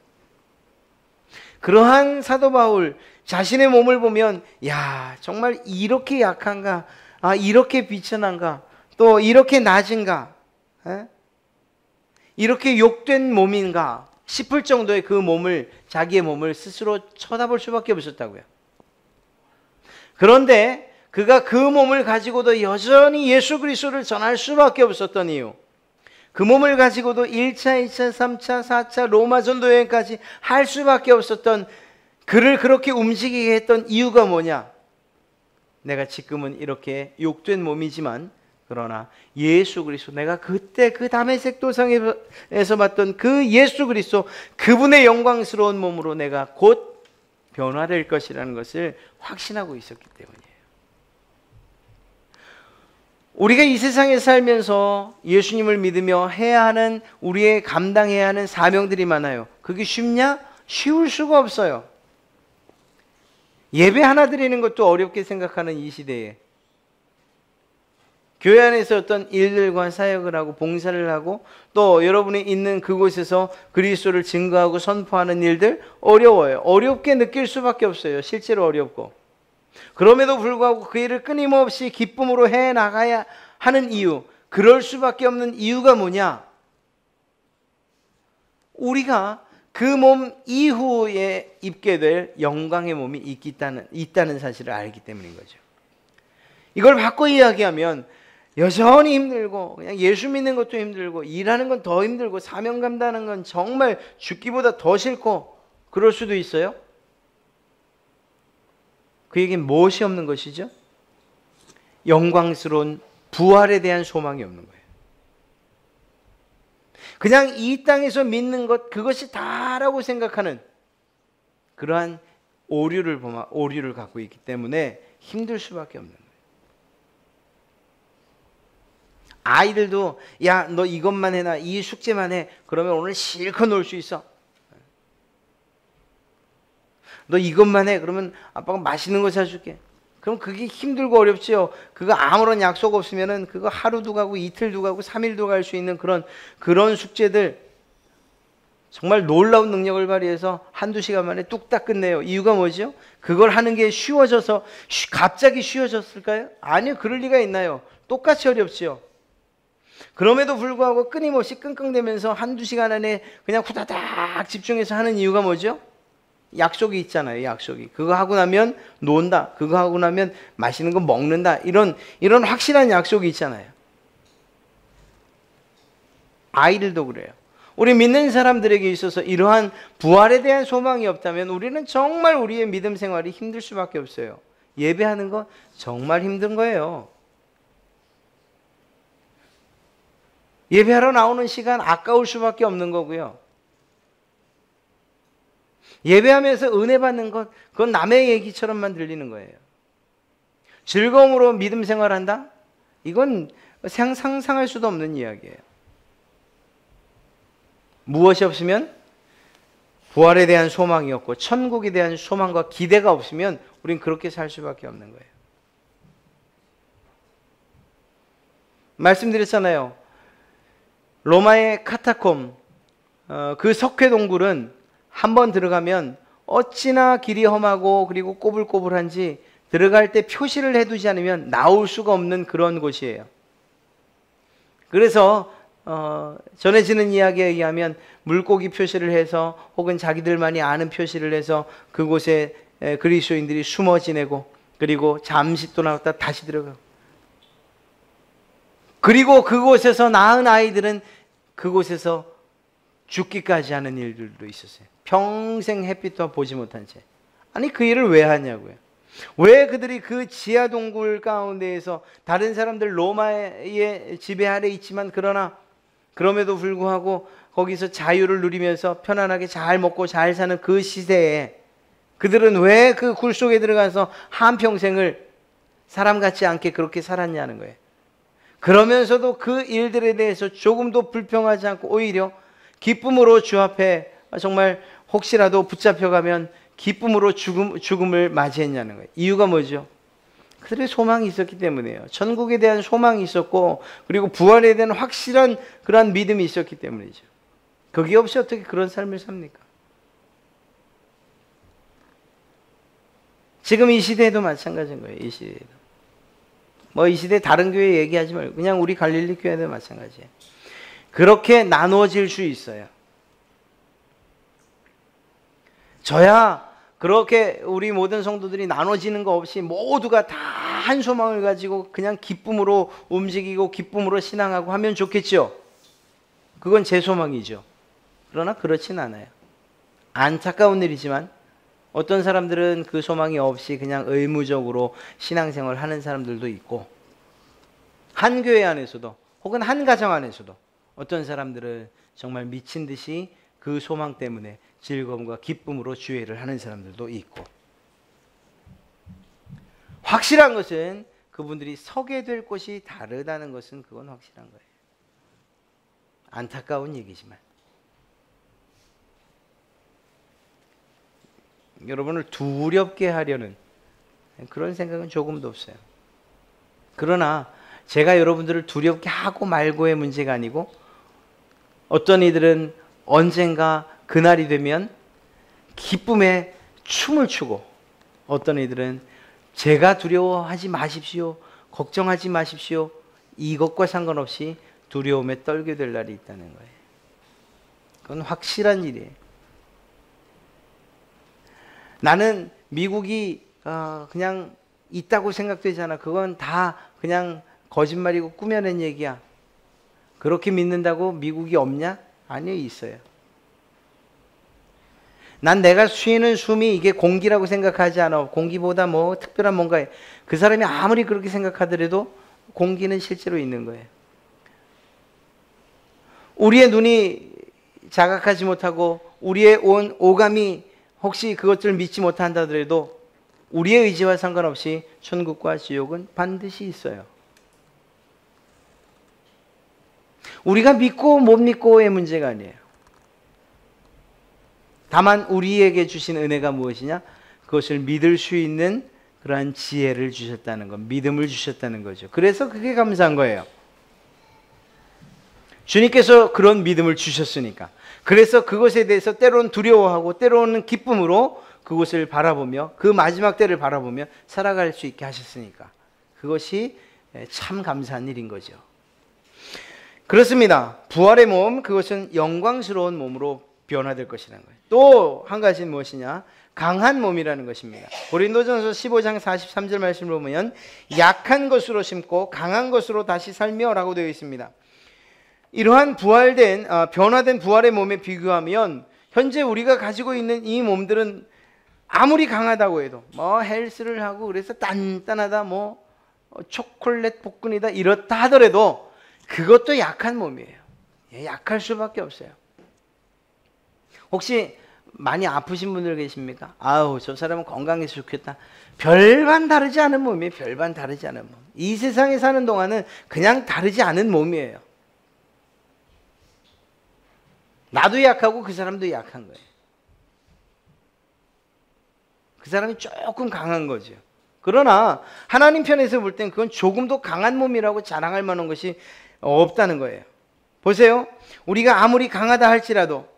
그러한 사도 바울 자신의 몸을 보면 야, 정말 이렇게 약한가? 아, 이렇게 비천한가? 또 이렇게 낮은가? 이렇게 욕된 몸인가 싶을 정도의 그 몸을, 자기의 몸을 스스로 쳐다볼 수밖에 없었다고요. 그런데 그가 그 몸을 가지고도 여전히 예수 그리스도를 전할 수밖에 없었던 이유, 그 몸을 가지고도 1차, 2차, 3차, 4차 로마 전도 여행까지 할 수밖에 없었던, 그를 그렇게 움직이게 했던 이유가 뭐냐? 내가 지금은 이렇게 욕된 몸이지만 그러나 예수 그리스도, 내가 그때 그 다메섹 도상에서 봤던 그 예수 그리스도, 그분의 영광스러운 몸으로 내가 곧 변화될 것이라는 것을 확신하고 있었기 때문이에요. 우리가 이 세상에 살면서 예수님을 믿으며 해야 하는, 우리의 감당해야 하는 사명들이 많아요. 그게 쉽냐? 쉬울 수가 없어요. 예배 하나 드리는 것도 어렵게 생각하는 이 시대에 교회 안에서 어떤 일들과 사역을 하고 봉사를 하고 또 여러분이 있는 그곳에서 그리스도를 증거하고 선포하는 일들 어려워요. 어렵게 느낄 수밖에 없어요. 실제로 어렵고. 그럼에도 불구하고 그 일을 끊임없이 기쁨으로 해나가야 하는 이유, 그럴 수밖에 없는 이유가 뭐냐? 우리가 그 몸 이후에 입게 될 영광의 몸이 있다는 사실을 알기 때문인 거죠. 이걸 바꿔 이야기하면 여전히 힘들고 그냥 예수 믿는 것도 힘들고 일하는 건 더 힘들고 사명 감당하는 건 정말 죽기보다 더 싫고 그럴 수도 있어요. 그 얘기는 무엇이 없는 것이죠? 영광스러운 부활에 대한 소망이 없는 거예요. 그냥 이 땅에서 믿는 것, 그것이 다라고 생각하는 그러한 오류를 갖고 있기 때문에 힘들 수밖에 없는 거예요. 아이들도 야, 너 이것만 해놔, 이 숙제만 해, 그러면 오늘 실컷 놀 수 있어. 너 이것만 해, 그러면 아빠가 맛있는 거 사줄게. 그럼 그게 힘들고 어렵지요. 그거 아무런 약속 없으면은 그거 하루도 가고 이틀도 가고 3일도 갈 수 있는 그런 숙제들, 정말 놀라운 능력을 발휘해서 한두 시간 만에 뚝딱 끝내요. 이유가 뭐죠? 그걸 하는 게 쉬워져서 갑자기 쉬워졌을까요? 아니요, 그럴 리가 있나요? 똑같이 어렵지요. 그럼에도 불구하고 끊임없이 끙끙대면서 한두 시간 안에 그냥 후다닥 집중해서 하는 이유가 뭐죠? 약속이 있잖아요. 약속이. 그거 하고 나면 논다. 그거 하고 나면 맛있는 거 먹는다. 이런 확실한 약속이 있잖아요. 아이들도 그래요. 우리 믿는 사람들에게 있어서 이러한 부활에 대한 소망이 없다면 우리는 정말 우리의 믿음 생활이 힘들 수밖에 없어요. 예배하는 거 정말 힘든 거예요. 예배하러 나오는 시간 아까울 수밖에 없는 거고요. 예배하면서 은혜 받는 것, 그건 남의 얘기처럼만 들리는 거예요. 즐거움으로 믿음 생활한다? 이건 상상할 수도 없는 이야기예요. 무엇이 없으면 부활에 대한 소망이 없고 천국에 대한 소망과 기대가 없으면 우린 그렇게 살 수밖에 없는 거예요. 말씀드렸잖아요. 로마의 카타콤, 그 석회 동굴은 한번 들어가면 어찌나 길이 험하고 그리고 꼬불꼬불한지 들어갈 때 표시를 해두지 않으면 나올 수가 없는 그런 곳이에요. 그래서 전해지는 이야기에 의하면 물고기 표시를 해서 혹은 자기들만이 아는 표시를 해서 그곳에 그리스도인들이 숨어 지내고 그리고 잠시 또 나왔다 다시 들어가고, 그리고 그곳에서 낳은 아이들은 그곳에서 죽기까지 하는 일들도 있었어요. 평생 햇빛도 보지 못한 채. 아니 그 일을 왜 하냐고요. 왜 그들이 그 지하 동굴 가운데에서 다른 사람들 로마의 지배 아래 있지만 그러나 그럼에도 불구하고 거기서 자유를 누리면서 편안하게 잘 먹고 잘 사는 그 시대에 그들은 왜 그 굴 속에 들어가서 한평생을 사람 같지 않게 그렇게 살았냐는 거예요. 그러면서도 그 일들에 대해서 조금도 불평하지 않고 오히려 기쁨으로 주 앞에 정말 혹시라도 붙잡혀가면 기쁨으로 죽음을 맞이했냐는 거예요. 이유가 뭐죠? 그들의 소망이 있었기 때문이에요. 천국에 대한 소망이 있었고 그리고 부활에 대한 확실한 그러한 믿음이 있었기 때문이죠. 거기 없이 어떻게 그런 삶을 삽니까? 지금 이 시대에도 마찬가지인 거예요. 이 시대에도. 뭐 이 시대 다른 교회 얘기하지 말고 그냥 우리 갈릴리 교회도 마찬가지예요. 그렇게 나누어질 수 있어요. 저야 그렇게 우리 모든 성도들이 나눠지는 거 없이 모두가 다 한 소망을 가지고 그냥 기쁨으로 움직이고 기쁨으로 신앙하고 하면 좋겠죠. 그건 제 소망이죠. 그러나 그렇진 않아요. 안타까운 일이지만 어떤 사람들은 그 소망이 없이 그냥 의무적으로 신앙생활을 하는 사람들도 있고 한 교회 안에서도 혹은 한 가정 안에서도 어떤 사람들은 정말 미친 듯이 그 소망 때문에 즐거움과 기쁨으로 주일을 하는 사람들도 있고 확실한 것은 그분들이 서게 될 곳이 다르다는 것은 그건 확실한 거예요. 안타까운 얘기지만 여러분을 두렵게 하려는 그런 생각은 조금도 없어요. 그러나 제가 여러분들을 두렵게 하고 말고의 문제가 아니고 어떤 이들은 언젠가 그날이 되면 기쁨에 춤을 추고 어떤 이들은 제가 두려워하지 마십시오. 걱정하지 마십시오. 이것과 상관없이 두려움에 떨게 될 날이 있다는 거예요. 그건 확실한 일이에요. 나는 미국이 그냥 있다고 생각되잖아. 그건 다 그냥 거짓말이고 꾸며낸 얘기야. 그렇게 믿는다고 미국이 없냐? 아니요, 있어요. 난 내가 쉬는 숨이 이게 공기라고 생각하지 않아. 공기보다 뭐 특별한 뭔가 그 사람이 아무리 그렇게 생각하더라도 공기는 실제로 있는 거예요. 우리의 눈이 자각하지 못하고 우리의 온 오감이 혹시 그것들을 믿지 못한다더라도 우리의 의지와 상관없이 천국과 지옥은 반드시 있어요. 우리가 믿고 못 믿고의 문제가 아니에요. 다만 우리에게 주신 은혜가 무엇이냐? 그것을 믿을 수 있는 그러한 지혜를 주셨다는 것, 믿음을 주셨다는 거죠. 그래서 그게 감사한 거예요. 주님께서 그런 믿음을 주셨으니까. 그래서 그것에 대해서 때로는 두려워하고 때로는 기쁨으로 그것을 바라보며 그 마지막 때를 바라보며 살아갈 수 있게 하셨으니까. 그것이 참 감사한 일인 거죠. 그렇습니다. 부활의 몸, 그것은 영광스러운 몸으로 변화될 것이라는 거예요. 또 한 가지는 무엇이냐? 강한 몸이라는 것입니다. 고린도전서 15장 43절 말씀을 보면 약한 것으로 심고 강한 것으로 다시 살며 라고 되어 있습니다. 이러한 부활된 변화된 부활의 몸에 비교하면 현재 우리가 가지고 있는 이 몸들은 아무리 강하다고 해도 뭐 헬스를 하고 그래서 단단하다 뭐 초콜릿 복근이다 이렇다 하더라도 그것도 약한 몸이에요. 약할 수밖에 없어요. 혹시 많이 아프신 분들 계십니까? 아우 저 사람은 건강해서 좋겠다. 별반 다르지 않은 몸이에요. 별반 다르지 않은 몸. 이 세상에 사는 동안은 그냥 다르지 않은 몸이에요. 나도 약하고 그 사람도 약한 거예요. 그 사람이 조금 강한 거죠. 그러나 하나님 편에서 볼 땐 그건 조금 더 강한 몸이라고 자랑할 만한 것이 없다는 거예요. 보세요. 우리가 아무리 강하다 할지라도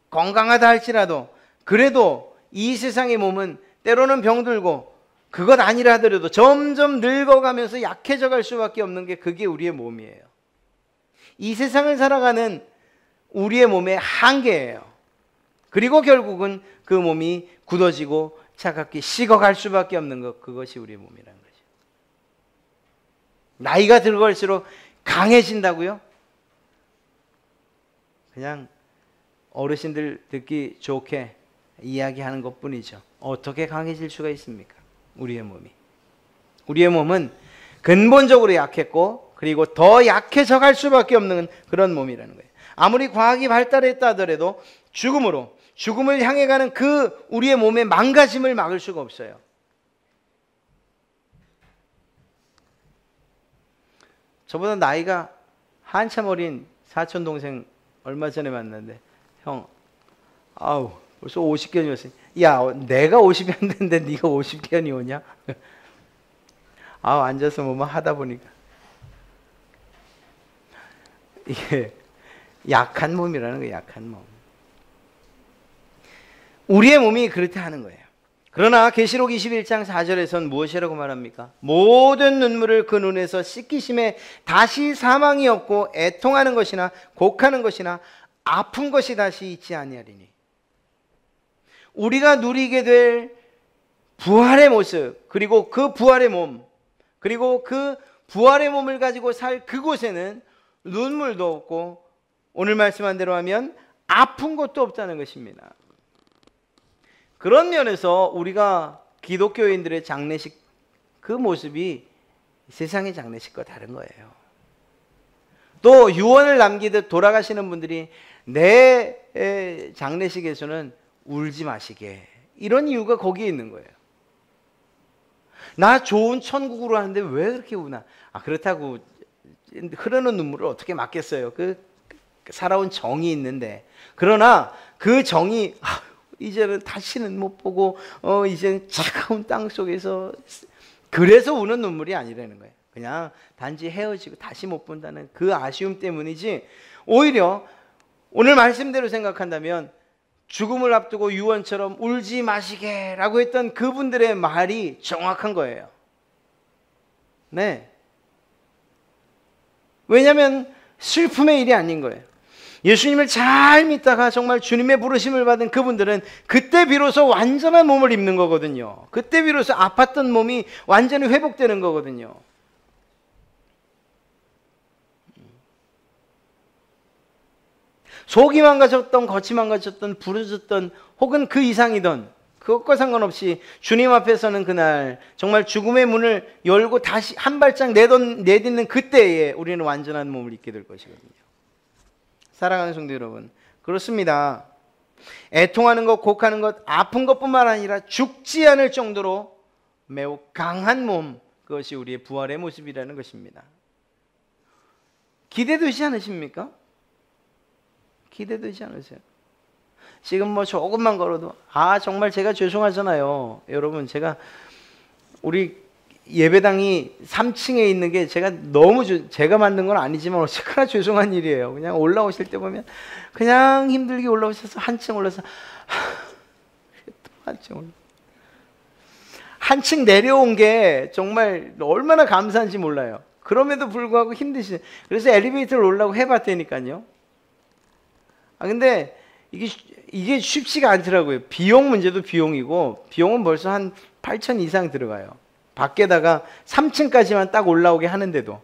건강하다 할지라도 그래도 이 세상의 몸은 때로는 병들고 그것 아니라 하더라도 점점 늙어가면서 약해져 갈 수밖에 없는 게 그게 우리의 몸이에요. 이 세상을 살아가는 우리의 몸의 한계예요. 그리고 결국은 그 몸이 굳어지고 차갑게 식어갈 수밖에 없는 것, 그것이 우리의 몸이라는 거죠. 나이가 들어갈수록 강해진다고요? 그냥 어르신들 듣기 좋게 이야기하는 것뿐이죠. 어떻게 강해질 수가 있습니까? 우리의 몸이. 우리의 몸은 근본적으로 약했고 그리고 더 약해져 갈 수밖에 없는 그런 몸이라는 거예요. 아무리 과학이 발달했다 하더라도 죽음을 향해 가는 그 우리의 몸의 망가짐을 막을 수가 없어요. 저보다 나이가 한참 어린 사촌 동생 얼마 전에 만났는데, 형, 벌써 50견이 왔어요. 야, 내가 50이 안 됐는데 네가 50견이 오냐? 앉아서 뭐만 하다 보니까 이게 약한 몸이라는 거예요. 약한 몸. 우리의 몸이 그렇다 하는 거예요. 그러나 계시록 21장 4절에서는 무엇이라고 말합니까? 모든 눈물을 그 눈에서 씻기심에 다시 사망이 없고 애통하는 것이나 곡하는 것이나 아픈 것이 다시 있지 아니하리니. 우리가 누리게 될 부활의 모습, 그리고 그 부활의 몸, 그리고 그 부활의 몸을 가지고 살 그곳에는 눈물도 없고 오늘 말씀한 대로 하면 아픈 것도 없다는 것입니다. 그런 면에서 우리가 기독교인들의 장례식 그 모습이 세상의 장례식과 다른 거예요. 또 유언을 남기듯 돌아가시는 분들이 내 장례식에서는 울지 마시게, 이런 이유가 거기에 있는 거예요. 나 좋은 천국으로 하는데 왜 그렇게 우나? 그렇다고 흐르는 눈물을 어떻게 막겠어요? 그 살아온 정이 있는데. 그러나 그 정이 이제는 다시는 못 보고 이제는 차가운 땅 속에서, 그래서 우는 눈물이 아니라는 거예요. 그냥 단지 헤어지고 다시 못 본다는 그 아쉬움 때문이지, 오히려 오늘 말씀대로 생각한다면 죽음을 앞두고 유언처럼 울지 마시게 라고 했던 그분들의 말이 정확한 거예요. 네. 왜냐하면 슬픔의 일이 아닌 거예요. 예수님을 잘 믿다가 정말 주님의 부르심을 받은 그분들은 그때 비로소 완전한 몸을 입는 거거든요. 그때 비로소 아팠던 몸이 완전히 회복되는 거거든요. 속이 망가졌던, 겉이 망가졌던, 부러졌던, 혹은 그 이상이던, 그것과 상관없이 주님 앞에서는 그날 정말 죽음의 문을 열고 다시 한 발짝 내딛는 그때에 우리는 완전한 몸을 입게 될 것이거든요. 사랑하는 성도 여러분, 그렇습니다. 애통하는 것, 곡하는 것, 아픈 것뿐만 아니라 죽지 않을 정도로 매우 강한 몸, 그것이 우리의 부활의 모습이라는 것입니다. 기대되지 않으십니까? 기대되지 않으세요? 지금 뭐 조금만 걸어도 정말 제가 죄송하잖아요. 여러분, 우리 예배당이 3층에 있는 게 제가 만든 건 아니지만 어쨌거나 죄송한 일이에요. 그냥 올라오실 때 보면 그냥 힘들게 올라오셔서 한층 올라서 한층 내려온 게 정말 얼마나 감사한지 몰라요. 그럼에도 불구하고 힘드시죠. 그래서 엘리베이터를 올라고 해봤다니까요. 근데 이게 쉽지가 않더라고요. 비용 문제도 비용이고, 비용은 벌써 한 8천 이상 들어가요. 밖에다가 3층까지만 딱 올라오게 하는데도.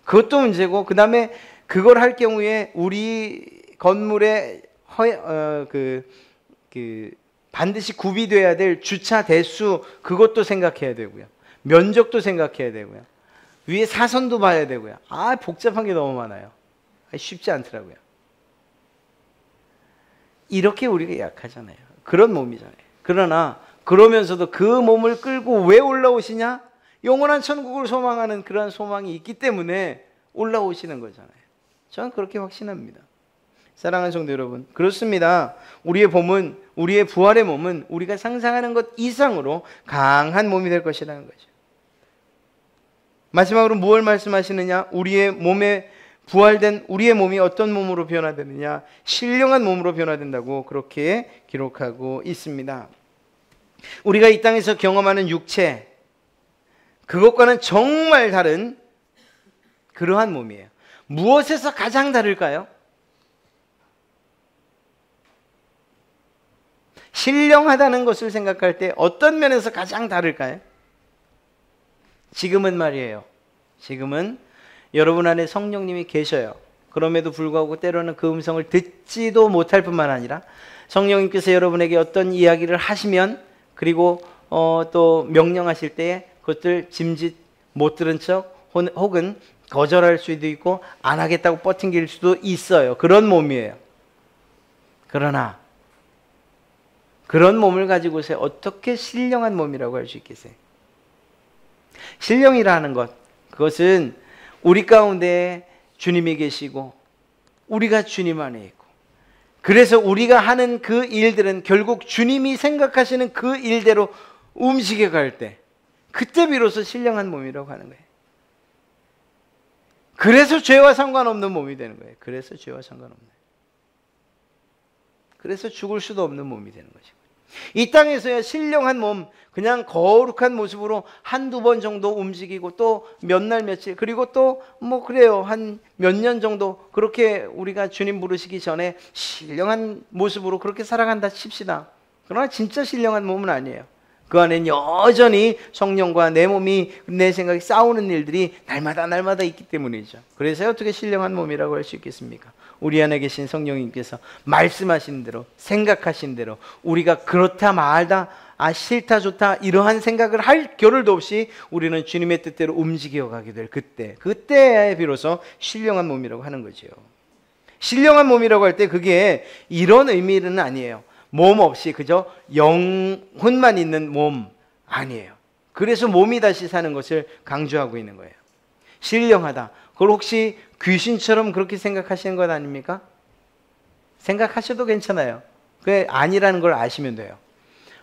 그것도 문제고, 그 다음에 그걸 할 경우에 우리 건물에 반드시 구비돼야 될 주차 대수, 그것도 생각해야 되고요. 면적도 생각해야 되고요. 위에 사선도 봐야 되고요. 복잡한 게 너무 많아요. 쉽지 않더라고요. 이렇게 우리가 약하잖아요. 그런 몸이잖아요. 그러나 그러면서도 그 몸을 끌고 왜 올라오시냐? 영원한 천국을 소망하는 그런 소망이 있기 때문에 올라오시는 거잖아요. 저는 그렇게 확신합니다. 사랑하는 성도 여러분, 그렇습니다. 우리의 부활의 몸은 우리가 상상하는 것 이상으로 강한 몸이 될 것이라는 거죠. 마지막으로 무엇을 말씀하시느냐? 부활된 우리의 몸이 어떤 몸으로 변화되느냐? 신령한 몸으로 변화된다고 그렇게 기록하고 있습니다. 우리가 이 땅에서 경험하는 육체, 그것과는 정말 다른 그러한 몸이에요. 무엇에서 가장 다를까요? 신령하다는 것을 생각할 때 어떤 면에서 가장 다를까요? 지금은 말이에요. 지금은 여러분 안에 성령님이 계셔요. 그럼에도 불구하고 때로는 그 음성을 듣지도 못할 뿐만 아니라 성령님께서 여러분에게 어떤 이야기를 하시면 그리고 또 명령하실 때에 그것들 짐짓 못 들은 척 혹은 거절할 수도 있고 안 하겠다고 버팅길 수도 있어요. 그런 몸이에요. 그러나 그런 몸을 가지고서 어떻게 신령한 몸이라고 할 수 있겠어요? 신령이라는 것, 그것은 우리 가운데 주님이 계시고 우리가 주님 안에 있고 그래서 우리가 하는 그 일들은 결국 주님이 생각하시는 그 일대로 움직여 갈 때 그때 비로소 신령한 몸이라고 하는 거예요. 그래서 죄와 상관없는 몸이 되는 거예요. 그래서 죄와 상관없는. 그래서 죽을 수도 없는 몸이 되는 거죠. 이 땅에서야 신령한 몸, 그냥 거룩한 모습으로 한두 번 정도 움직이고 또 몇 날 며칠 그리고 또 뭐 그래요. 한 몇 년 정도 그렇게 우리가 주님 부르시기 전에 신령한 모습으로 그렇게 살아간다 칩시다. 그러나 진짜 신령한 몸은 아니에요. 그 안엔 여전히 성령과 내 몸이 내 생각이 싸우는 일들이 날마다 있기 때문이죠. 그래서 어떻게 신령한 몸이라고 할 수 있겠습니까? 우리 안에 계신 성령님께서 말씀하신 대로 생각하신 대로 우리가 그렇다 말다 싫다 좋다 이러한 생각을 할 겨를도 없이 우리는 주님의 뜻대로 움직여 가게 될 그때에 비로소 신령한 몸이라고 하는 거죠. 신령한 몸이라고 할 때 그게 이런 의미는 아니에요. 몸 없이 그저 영혼만 있는 몸 아니에요. 그래서 몸이 다시 사는 것을 강조하고 있는 거예요. 신령하다. 그걸 혹시 귀신처럼 그렇게 생각하시는 것 아닙니까? 생각하셔도 괜찮아요. 그게 아니라는 걸 아시면 돼요.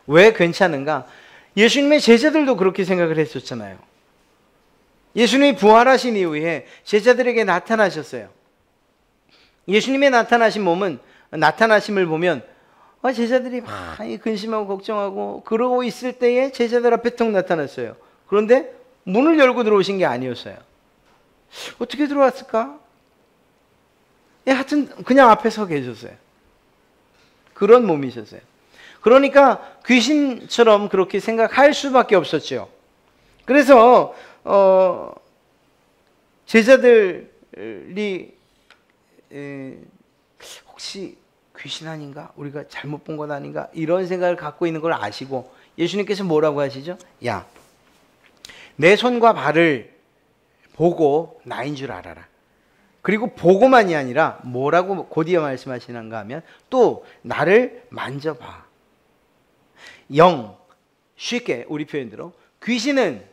왜 괜찮은가? 예수님의 제자들도 그렇게 생각을 했었잖아요. 예수님이 부활하신 이후에 제자들에게 나타나셨어요. 예수님의 나타나심을 보면 제자들이 많이 근심하고 걱정하고 그러고 있을 때에 제자들 앞에 턱 나타났어요. 그런데 문을 열고 들어오신 게 아니었어요. 어떻게 들어왔을까? 하여튼 그냥 앞에 서 계셨어요. 그런 몸이셨어요. 그러니까 귀신처럼 그렇게 생각할 수밖에 없었죠. 그래서 제자들이 혹시 귀신 아닌가? 우리가 잘못 본 것 아닌가? 이런 생각을 갖고 있는 걸 아시고 예수님께서 뭐라고 하시죠? 야, 내 손과 발을 보고 나인 줄 알아라. 그리고 보고만이 아니라 뭐라고 곧이어 말씀하시는가 하면 또 나를 만져봐. 쉽게 우리 표현대로 귀신은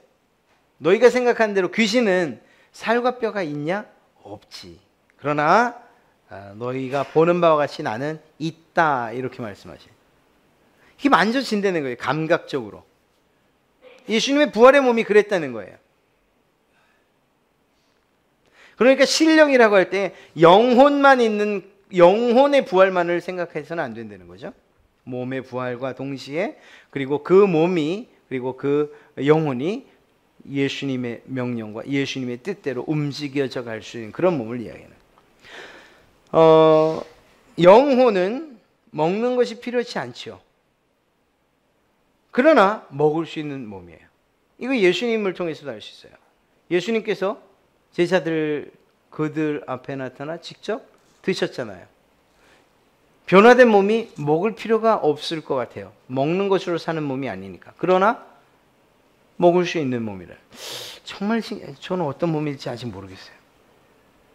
너희가 생각하는 대로 귀신은 살과 뼈가 있냐? 없지. 그러나 너희가 보는 바와 같이 나는 있다 이렇게 말씀하셔요. 이게 만져진다는 거예요. 감각적으로. 예수님의 부활의 몸이 그랬다는 거예요. 그러니까 신령이라고 할 때 영혼만 있는 영혼의 부활만을 생각해서는 안 된다는 거죠. 몸의 부활과 동시에 그리고 그 몸이 그리고 그 영혼이 예수님의 명령과 예수님의 뜻대로 움직여져 갈 수 있는 그런 몸을 이야기하는 거예요. 영혼은 먹는 것이 필요치 않죠. 그러나 먹을 수 있는 몸이에요. 이거 예수님을 통해서도 알 수 있어요. 예수님께서 제자들 그들 앞에 나타나 직접 드셨잖아요. 변화된 몸이 먹을 필요가 없을 것 같아요. 먹는 것으로 사는 몸이 아니니까. 그러나 먹을 수 있는 몸이라. 정말 저는 어떤 몸일지 아직 모르겠어요.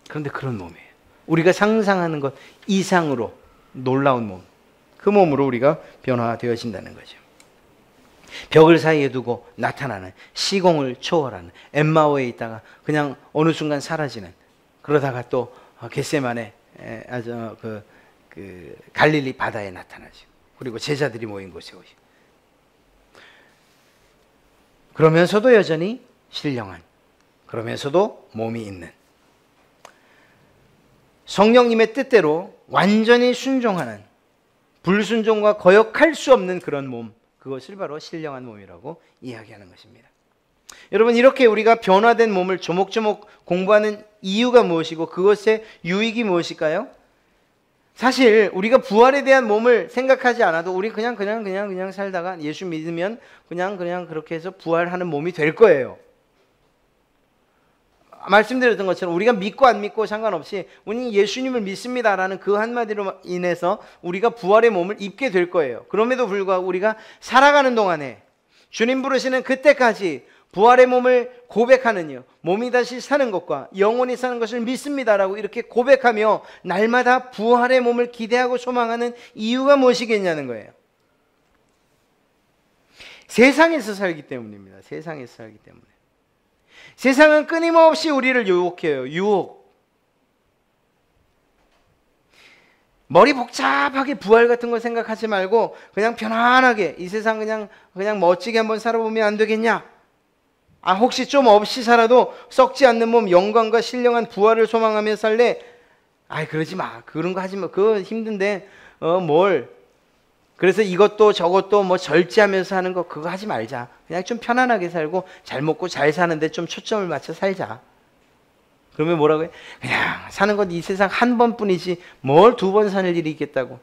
그런데 그런 몸이에요. 우리가 상상하는 것 이상으로 놀라운 몸. 그 몸으로 우리가 변화되어진다는 거죠. 벽을 사이에 두고 나타나는 시공을 초월하는 엠마오에 있다가 그냥 어느 순간 사라지는 그러다가 또 겟세마네 그 갈릴리 바다에 나타나죠. 그리고 제자들이 모인 곳에 오시고 그러면서도 여전히 신령한 그러면서도 몸이 있는 성령님의 뜻대로 완전히 순종하는 불순종과 거역할 수 없는 그런 몸 그것을 바로 신령한 몸이라고 이야기하는 것입니다. 여러분 이렇게 우리가 변화된 몸을 조목조목 공부하는 이유가 무엇이고 그것의 유익이 무엇일까요? 사실 우리가 부활에 대한 몸을 생각하지 않아도 우리 그냥 살다가 예수 믿으면 그냥 그렇게 해서 부활하는 몸이 될 거예요. 말씀드렸던 것처럼 우리가 믿고 안 믿고 상관없이 우리 예수님을 믿습니다라는 그 한마디로 인해서 우리가 부활의 몸을 입게 될 거예요. 그럼에도 불구하고 우리가 살아가는 동안에 주님 부르시는 그때까지 부활의 몸을 고백하는 몸이 다시 사는 것과 영원히 사는 것을 믿습니다라고 이렇게 고백하며 날마다 부활의 몸을 기대하고 소망하는 이유가 무엇이겠냐는 거예요. 세상에서 살기 때문입니다. 세상에서 살기 때문에. 세상은 끊임없이 우리를 유혹해요. 유혹. 머리 복잡하게 부활 같은 거 생각하지 말고 그냥 편안하게 이 세상 그냥 멋지게 한번 살아보면 안 되겠냐? 혹시 좀 없이 살아도 썩지 않는 몸, 영광과 신령한 부활을 소망하며 살래? 그러지 마. 그런 거 하지 마. 그거 힘든데 그래서 이것도 저것도 절제하면서 하는 거 그거 하지 말자. 그냥 좀 편안하게 살고 잘 먹고 잘 사는데 좀 초점을 맞춰 살자. 그러면 뭐라고 해? 그냥 사는 건 이 세상 한 번뿐이지 뭘 두 번 살 일이 있겠다고.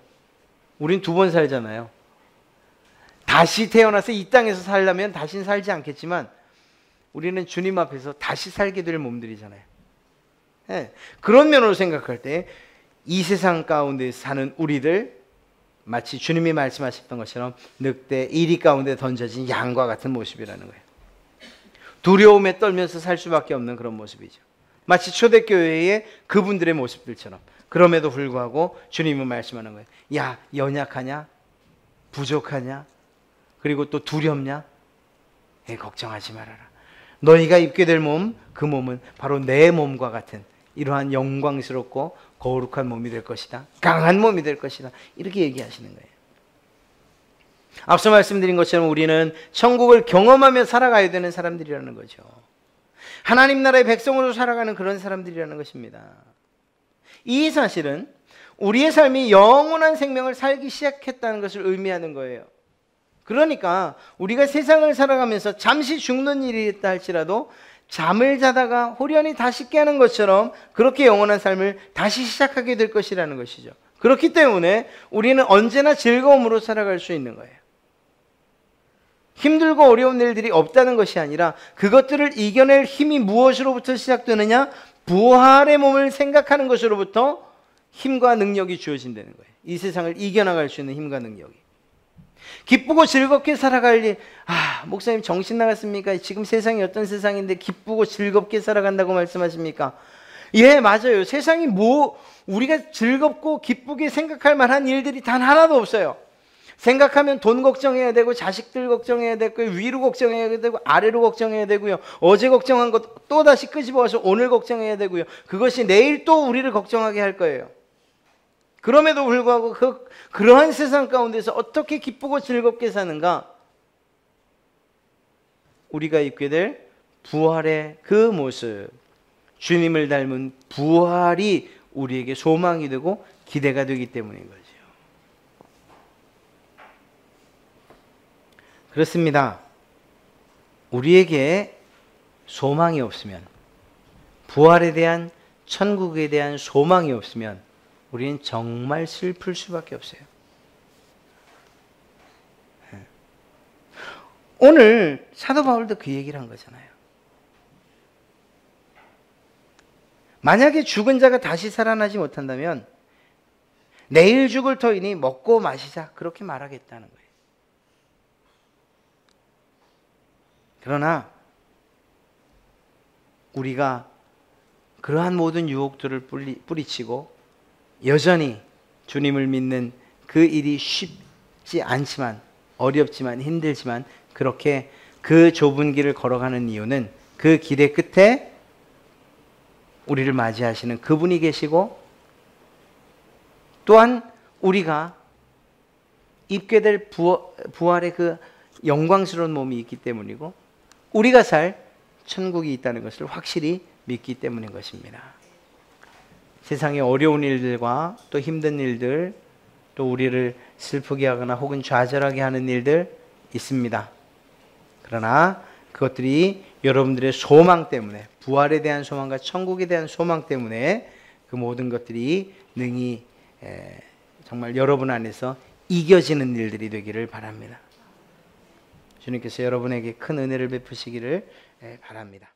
우린 두 번 살잖아요. 다시 태어나서 이 땅에서 살려면 다시는 살지 않겠지만 우리는 주님 앞에서 다시 살게 될 몸들이잖아요. 그런 면으로 생각할 때 이 세상 가운데 사는 우리들 마치 주님이 말씀하셨던 것처럼 늑대 이리 가운데 던져진 양과 같은 모습이라는 거예요. 두려움에 떨면서 살 수밖에 없는 그런 모습이죠. 마치 초대교회의 그분들의 모습들처럼. 그럼에도 불구하고 주님은 말씀하는 거예요. 야, 연약하냐? 부족하냐? 그리고 또 두렵냐? 걱정하지 말아라. 너희가 입게 될 몸, 그 몸은 바로 내 몸과 같은 이러한 영광스럽고 거룩한 몸이 될 것이다. 강한 몸이 될 것이다. 이렇게 얘기하시는 거예요. 앞서 말씀드린 것처럼 우리는 천국을 경험하며 살아가야 되는 사람들이라는 거죠. 하나님 나라의 백성으로 살아가는 그런 사람들이라는 것입니다. 이 사실은 우리의 삶이 영원한 생명을 살기 시작했다는 것을 의미하는 거예요. 그러니까 우리가 세상을 살아가면서 잠시 죽는 일이 있다 할지라도 잠을 자다가 호련히 다시 깨는 것처럼 그렇게 영원한 삶을 다시 시작하게 될 것이라는 것이죠. 그렇기 때문에 우리는 언제나 즐거움으로 살아갈 수 있는 거예요. 힘들고 어려운 일들이 없다는 것이 아니라 그것들을 이겨낼 힘이 무엇으로부터 시작되느냐? 부활의 몸을 생각하는 것으로부터 힘과 능력이 주어진다는 거예요. 이 세상을 이겨나갈 수 있는 힘과 능력이. 기쁘고 즐겁게 살아갈 일. 목사님 정신 나갔습니까? 지금 세상이 어떤 세상인데 기쁘고 즐겁게 살아간다고 말씀하십니까? 예, 맞아요. 세상이 우리가 즐겁고 기쁘게 생각할 만한 일들이 단 하나도 없어요. 생각하면 돈 걱정해야 되고 자식들 걱정해야 되고 위로 걱정해야 되고 아래로 걱정해야 되고요. 어제 걱정한 것 또다시 끄집어와서 오늘 걱정해야 되고요. 그것이 내일 또 우리를 걱정하게 할 거예요. 그럼에도 불구하고 그러한 세상 가운데서 어떻게 기쁘고 즐겁게 사는가? 우리가 입게 될 부활의 그 모습, 주님을 닮은 부활이 우리에게 소망이 되고 기대가 되기 때문인 거죠. 그렇습니다. 우리에게 소망이 없으면, 부활에 대한, 천국에 대한 소망이 없으면 우리는 정말 슬플 수밖에 없어요. 오늘 사도 바울도 그 얘기를 한 거잖아요. 만약에 죽은 자가 다시 살아나지 못한다면 내일 죽을 터이니 먹고 마시자 그렇게 말하겠다는 거예요. 그러나 우리가 그러한 모든 유혹들을 뿌리치고 여전히 주님을 믿는 그 일이 쉽지 않지만 어렵지만 힘들지만 그렇게 그 좁은 길을 걸어가는 이유는 그 길의 끝에 우리를 맞이하시는 그분이 계시고 또한 우리가 입게 될 부활의 그 영광스러운 몸이 있기 때문이고 우리가 살 천국이 있다는 것을 확실히 믿기 때문인 것입니다. 세상의 어려운 일들과 또 힘든 일들, 또 우리를 슬프게 하거나 혹은 좌절하게 하는 일들 있습니다. 그러나 그것들이 여러분들의 소망 때문에, 부활에 대한 소망과 천국에 대한 소망 때문에 그 모든 것들이 능히 정말 여러분 안에서 이겨지는 일들이 되기를 바랍니다. 주님께서 여러분에게 큰 은혜를 베푸시기를 바랍니다.